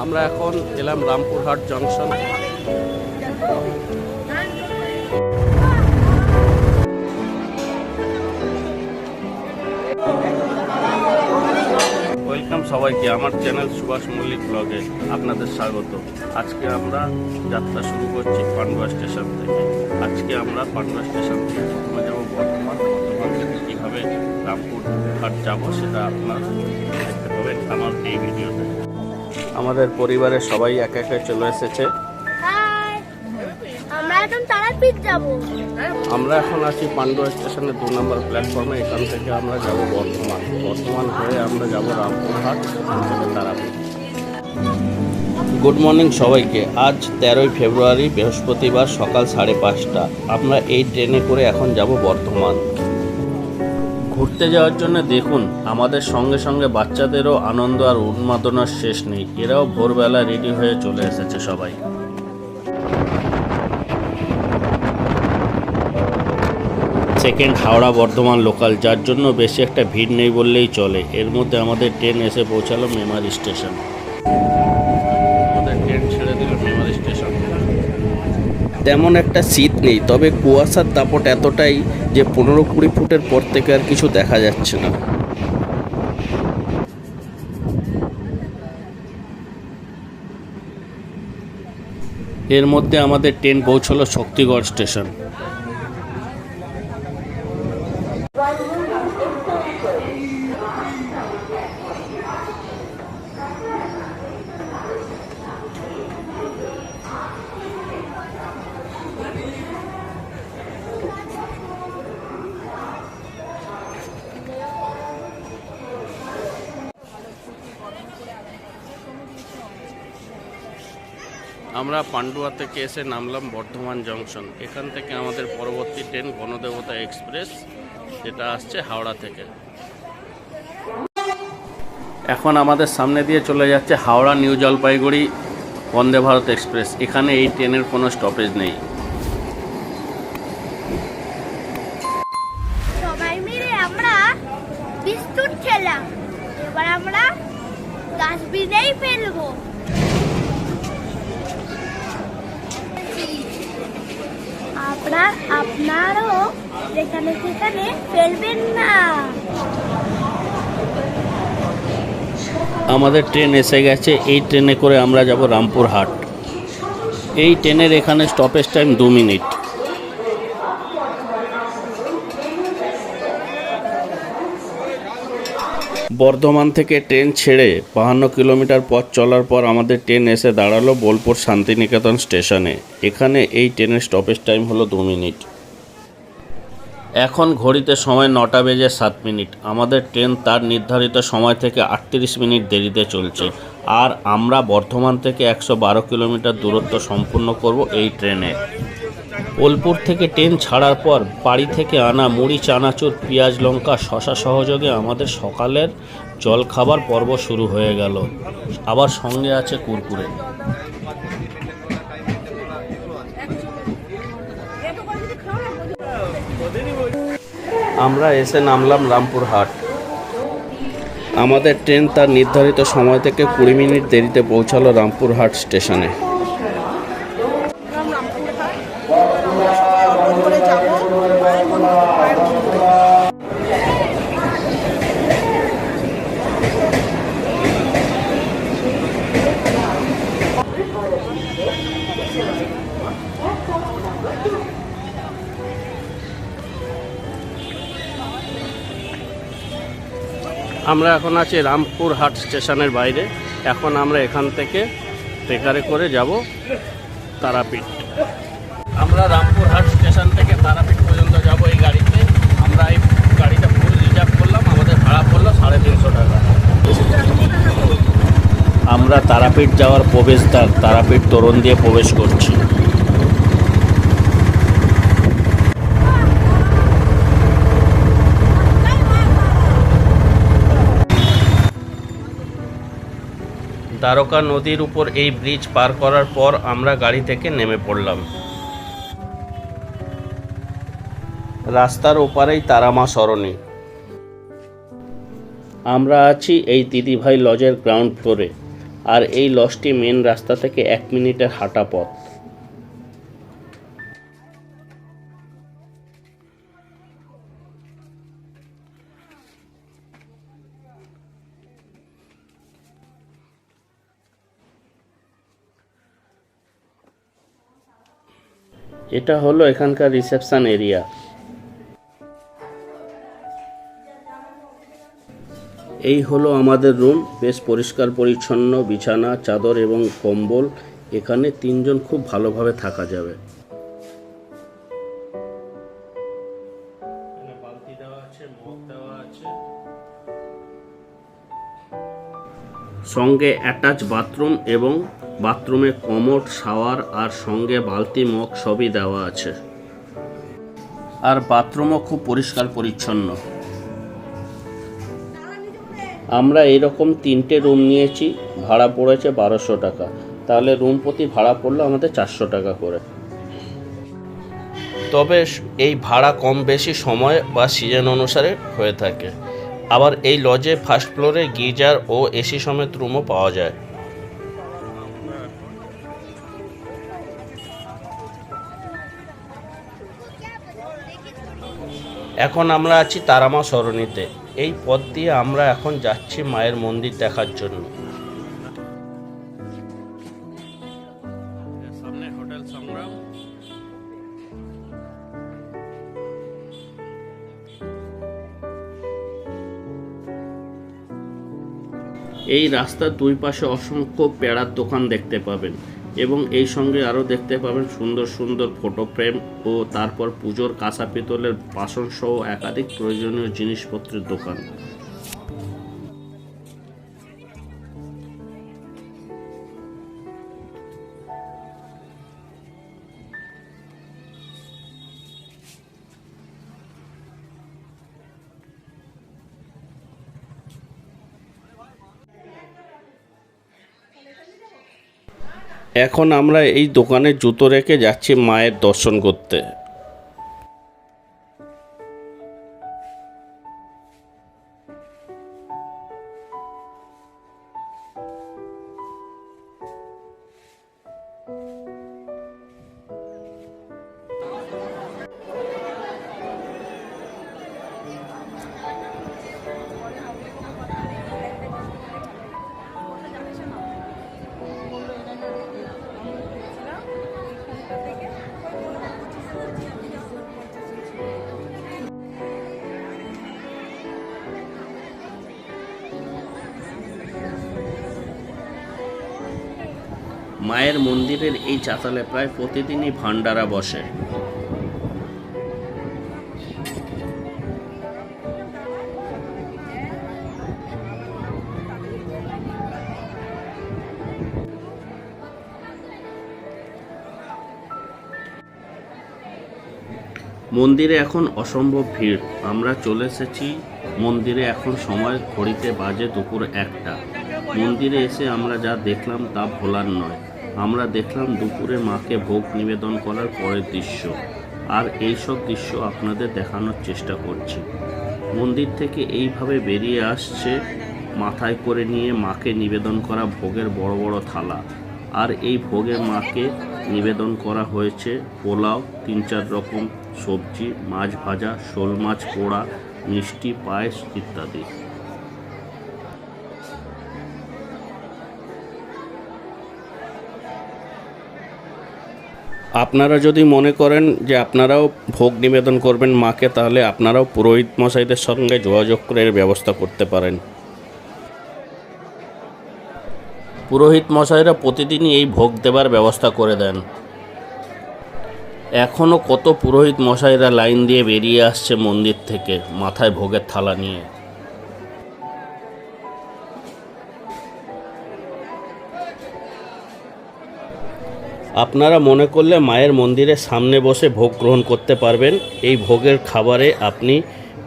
আমরা এখন এলাম রামপুরহাট জংশন। ওয়েলকাম সবাইকে আমার চ্যানেল সুভাষ মল্লিক ব্লগে আপনাদের স্বাগত। আজকে আমরা যাত্রা শুরু করছি পান্ডুয়া স্টেশন থেকে। আজকে আমরা পান্ডুয়া স্টেশন থেকে প্রথমে যাব বর্ধমান থেকে কীভাবে রামপুরহাট যাব সেটা আপনারা দেখতে পাবেন আমার এই ভিডিওতে। আমাদের পরিবারের সবাই একে একে চলে এসেছে। আমরা এখন আছি পান্ডুয়া স্টেশনের 2 নম্বর প্ল্যাটফর্মে। এখান থেকে আমরা যাব বর্ধমান হয়ে আমরা যাব রামপুরহাট থেকে তারাপীঠ। গুড মর্নিং সবাইকে। আজ 13ই ফেব্রুয়ারি বৃহস্পতিবার সকাল 5:30। আমরা এই ট্রেনে করে এখন যাব বর্ধমান। ঘুরতে যাওয়ার জন্য দেখুন আমাদের সঙ্গে সঙ্গে বাচ্চাদেরও আনন্দ আর উন্মাদনার শেষ নেই। এরাও ভোরবেলা রেডি হয়ে চলে এসেছে সবাই। সেকেন্ড হাওড়া বর্ধমান লোকাল, যার জন্য বেশি একটা ভিড় নেই বললেই চলে। এর মধ্যে আমাদের ট্রেন এসে পৌঁছালো মেমারি স্টেশন। আমাদের ট্রেন ছেড়ে দিল মেমারি স্টেশন। তেমন একটা শীত নেই, তবে কুয়াশার দাপট এতটাই যে 15-20 ফুটের পর থেকে আর কিছু দেখা যাচ্ছে না। এর মধ্যে আমাদের ট্রেন পৌঁছলো শক্তিগড় স্টেশন। আমরা পান্ডুয়া থেকে এসে নামলাম বর্ধমান জংশন। এখান থেকে আমাদের পরবর্তী ট্রেন গণদেবতা এক্সপ্রেস, যেটা আসছে হাওড়া থেকে। এখন আমাদের সামনে দিয়ে চলে যাচ্ছে হাওড়া নিউ জলপাইগুড়ি বন্দে ভারত এক্সপ্রেস। এখানে এই ট্রেনের কোনো স্টপেজ নেই। সবাই মিলে আমরা বিস্কুট খেলাম, এবার আমরা ডাস্টবিনেই ফেলবো। আপনারও যেখানে সেখানে ফেলবেন না। আমাদের ট্রেন এসে গেছে। এই ট্রেনে করে আমরা যাব রামপুরহাট। এই ট্রেনের এখানে স্টপেজ টাইম 2 মিনিট। বর্ধমান থেকে ট্রেন ছেড়ে 52 কিলোমিটার পথ চলার পর আমাদের ট্রেন এসে দাঁড়ালো বোলপুর শান্তিনিকেতন স্টেশনে। এখানে এই ট্রেনের স্টপেজ টাইম হলো 2 মিনিট। এখন ঘড়িতে সময় 9:07। আমাদের ট্রেন তার নির্ধারিত সময় থেকে 38 মিনিট দেরিতে চলছে। আর আমরা বর্ধমান থেকে 112 কিলোমিটার দূরত্ব সম্পূর্ণ করব এই ট্রেনে। বোলপুর থেকে ট্রেন ছাড়ার পর বাড়ি থেকে আনা মুড়ি, চানাচুর, পেঁয়াজ, লঙ্কা, শশা সহযোগে আমাদের সকালের জলখাবার পর্ব শুরু হয়ে গেল। আবার সঙ্গে আছে কুরকুরে। আমরা এসে নামলাম রামপুরহাট। আমাদের ট্রেন তার নির্ধারিত সময় থেকে 20 মিনিট দেরিতে পৌঁছালো রামপুরহাট স্টেশনে। আমরা এখন আছি রামপুরহাট স্টেশনের বাইরে। এখন আমরা এখান থেকে ট্রেকারে করে যাব তারাপীঠ। আমরা রামপুরহাট স্টেশন থেকে তারাপীঠ পর্যন্ত যাব এই গাড়িতে। আমরা এই গাড়িটা ফুল রিজার্ভ করলাম। আমাদের ভাড়া পড়লো 350 টাকা। আমরা তারাপীঠ যাওয়ার প্রবেশদ্বার তারাপীঠ তোরণ দিয়ে প্রবেশ করছি। দ্বারকা নদীর উপর এই ব্রিজ পার করার পর আমরা গাড়ি থেকে নেমে পড়লাম। রাস্তার ওপারেই তারামা সরণি। আমরা আছি এই দিদিভাই লজের গ্রাউন্ড ফ্লোরে, আর এই লজটি মেন রাস্তা থেকে 1 মিনিটের হাঁটা পথ। এটা হলো এখানকার রিসেপশন এরিয়া। এই হলো আমাদের রুম। বেশ পরিষ্কার পরিচ্ছন্ন, বিছানা, চাদর এবং কম্বল। এখানে 3 জন খুব ভালোভাবে থাকা যাবে। বালতি দেওয়া আছে, মগ দেওয়া আছে, সঙ্গে অ্যাটাচ বাথরুম এবং বাথরুমে কমোড, শাওয়ার আর সঙ্গে বালতি, মগ সবই দেওয়া আছে। আর বাথরুমও খুব পরিষ্কার পরিচ্ছন্ন। আমরা এরকম 3টে রুম নিয়েছি, ভাড়া পড়েছে 1200 টাকা। তাহলে রুম প্রতি ভাড়া পড়লো আমাদের 400 টাকা করে। তবে এই ভাড়া কম বেশি সময় বা সিজন অনুসারে হয়ে থাকে। আবার এই লজে ফার্স্ট ফ্লোরে গিজার ও এসি সমেত রুমও পাওয়া যায়। এখন আমরা আছি তারামা সরণিতে। এই পথ দিয়ে আমরা এখন যাচ্ছি মায়ের মন্দির দেখার জন্য। সামনে হোটেল সংগ্রাম। এই রাস্তার 2 পাশে অসংখ্য পেড়ার দোকান দেখতে পাবেন এবং এই সঙ্গে আরও দেখতে পাবেন সুন্দর সুন্দর ফটো ফ্রেম ও তারপর পুজোর কাঁসা পিতলের বাসন সহ একাধিক প্রয়োজনীয় জিনিসপত্রের দোকান। এখন আমরা এই দোকানে জুতো রেখে যাচ্ছি মায়ের দর্শন করতে। মায়ের মন্দিরের এই চাতালে প্রায় প্রতিদিনই ভান্ডারা বসে। মন্দিরে এখন অসম্ভব ভিড়। আমরা চলে এসেছি মন্দিরে। এখন সময় ঘড়িতে বাজে দুপুর 1টা। মন্দিরে এসে আমরা যা দেখলাম তা ভোলার নয়। আমরা দেখলাম দুপুরে মাকে ভোগ নিবেদন করার পরের দৃশ্য, আর এই সব দৃশ্য আপনাদের দেখানোর চেষ্টা করছি। মন্দির থেকে এইভাবে বেরিয়ে আসছে মাথায় করে নিয়ে মাকে নিবেদন করা ভোগের বড় বড় থালা। আর এই ভোগে মাকে নিবেদন করা হয়েছে পোলাও, 3-4 রকম সবজি, মাছ ভাজা, শোল মাছ পোড়া, মিষ্টি, পায়েস ইত্যাদি। আপনারা যদি মনে করেন যে আপনারাও ভোগ নিবেদন করবেন মাকে, তাহলে আপনারাও পুরোহিত মশাইদের সঙ্গে যোগাযোগ করে এর ব্যবস্থা করতে পারেন। পুরোহিত মশাইরা প্রতিদিনই এই ভোগ দেবার ব্যবস্থা করে দেন। এখনও কত পুরোহিত মশাইরা লাইন দিয়ে বেরিয়ে আসছে মন্দির থেকে মাথায় ভোগের থালা নিয়ে। আপনারা মনে করলে মায়ের মন্দিরের সামনে বসে ভোগ গ্রহণ করতে পারবেন। এই ভোগের খাবারে আপনি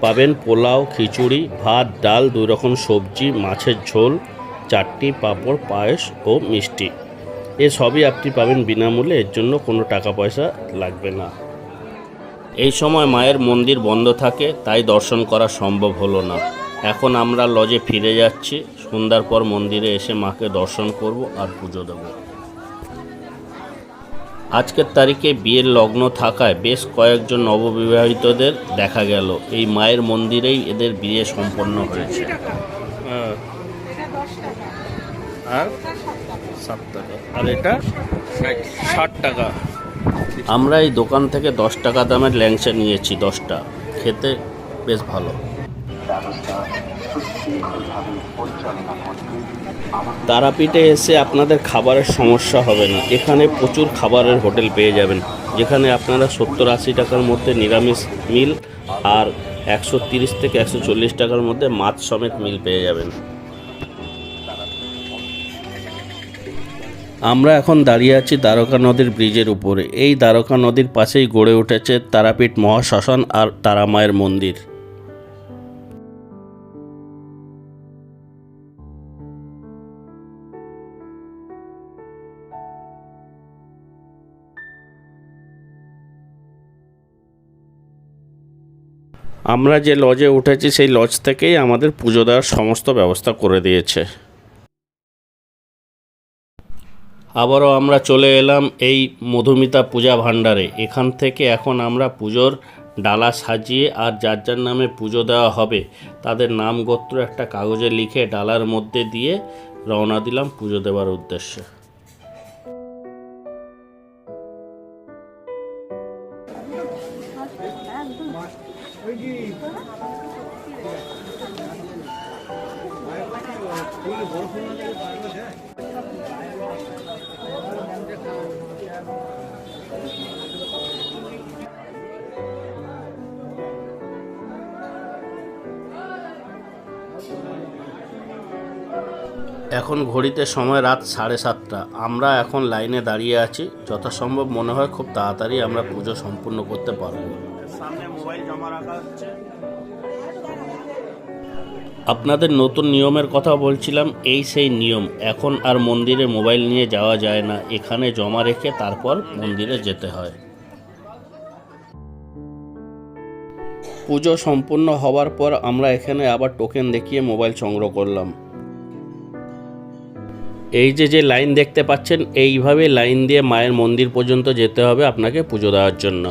পাবেন পোলাও, খিচুড়ি, ভাত, ডাল, 2 রকম সবজি, মাছের ঝোল, চাটনি, পাঁপড়, পায়েস ও মিষ্টি। এসবই আপনি পাবেন বিনামূল্যে, এর জন্য কোনো টাকা পয়সা লাগবে না। এই সময় মায়ের মন্দির বন্ধ থাকে, তাই দর্শন করা সম্ভব হলো না। এখন আমরা লজে ফিরে যাচ্ছি। সন্ধ্যার পর মন্দিরে এসে মাকে দর্শন করব আর পুজো দেব। আজকের তারিখে বিয়ের লগ্ন থাকায় বেশ কয়েকজন নববিবাহিতদের দেখা গেল। এই মায়ের মন্দিরেই এদের বিয়ে সম্পন্ন হয়েছে। আর 7 টাকা, আর এটা 60 টাকা। আমরা এই দোকান থেকে 10 টাকা দামের ল্যাংচা নিয়েছি 10টা। খেতে বেশ ভালো। তারাপীঠে এসে আপনাদের খাবারের সমস্যা হবে না। এখানে প্রচুর খাবারের হোটেল পেয়ে যাবেন, যেখানে আপনারা 70-80 টাকার মধ্যে নিরামিষ মিল আর 130 থেকে 140 টাকার মধ্যে মাছ সমেত মিল পেয়ে যাবেন। আমরা এখন দাঁড়িয়ে আছি দ্বারকা নদীর ব্রিজের উপরে। এই দ্বারকা নদীর পাশেই গড়ে উঠেছে তারাপীঠ মহাশ্মশান আর তারা মায়ের মন্দির। আমরা যে লজে উঠেছি সেই লজ থেকেই আমাদের পুজো দেওয়ার সমস্ত ব্যবস্থা করে দিয়েছে। আবারও আমরা চলে এলাম এই মধুমিতা পূজা ভাণ্ডারে। এখান থেকে এখন আমরা পুজোর ডালা সাজিয়ে আর যার যার নামে পুজো দেওয়া হবে তাদের নাম গোত্র একটা কাগজে লিখে ডালার মধ্যে দিয়ে রওনা দিলাম পুজো দেওয়ার উদ্দেশ্যে। এখন ঘড়িতে সময় রাত 7:30। আমরা এখন লাইনে দাঁড়িয়ে আছি। যথাসম্ভব মনে হয় খুব তাড়াতাড়ি আমরা পুজো সম্পূর্ণ করতে পারব। সামনে মোবাইল জমা রাখা হচ্ছে। আপনাদের নতুন নিয়মের কথা বলছিলাম, এই সেই নিয়ম। এখন আর মন্দিরে মোবাইল নিয়ে যাওয়া যায় না, এখানে জমা রেখে তারপর মন্দিরে যেতে হয়। পুজো সম্পূর্ণ হওয়ার পর আমরা এখানে আবার টোকেন দেখিয়ে মোবাইল সংগ্রহ করলাম। এই যে লাইন দেখতে পাচ্ছেন, এইভাবে লাইন দিয়ে মায়ের মন্দির পর্যন্ত যেতে হবে আপনাকে পুজো দেওয়ার জন্য।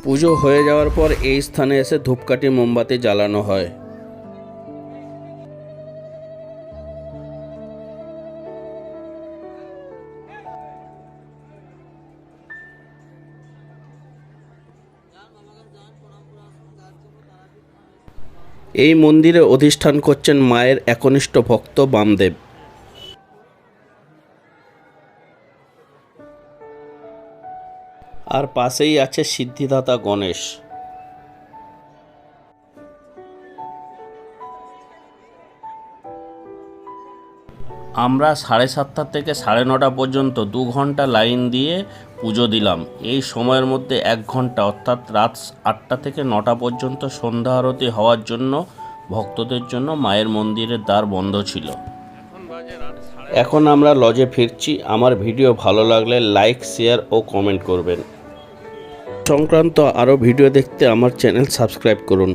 পুজো হয়ে যাওয়ার পর এই স্থানে এসে ধূপকাঠি মোমবাতি জ্বালানো হয়। এই মন্দিরে অধিষ্ঠান করছেন মায়ের একনিষ্ঠ ভক্ত বামদেব। আর পাশেই আছে সিদ্ধিদাতা গণেশ। আমরা 7:30 থেকে 9:30 পর্যন্ত 2 ঘন্টা লাইন দিয়ে পুজো দিলাম। এই সময়ের মধ্যে 1 ঘন্টা অর্থাৎ রাত 8টা থেকে 9টা পর্যন্ত সন্ধ্যা আরতি হওয়ার জন্য ভক্তদের জন্য মায়ের মন্দিরের দ্বার বন্ধ ছিল। এখন আমরা লজে ফিরছি। আমার ভিডিও ভালো লাগলে লাইক, শেয়ার ও কমেন্ট করবেন। সংক্রান্ত আরও ভিডিও দেখতে আমার চ্যানেল সাবস্ক্রাইব করুন।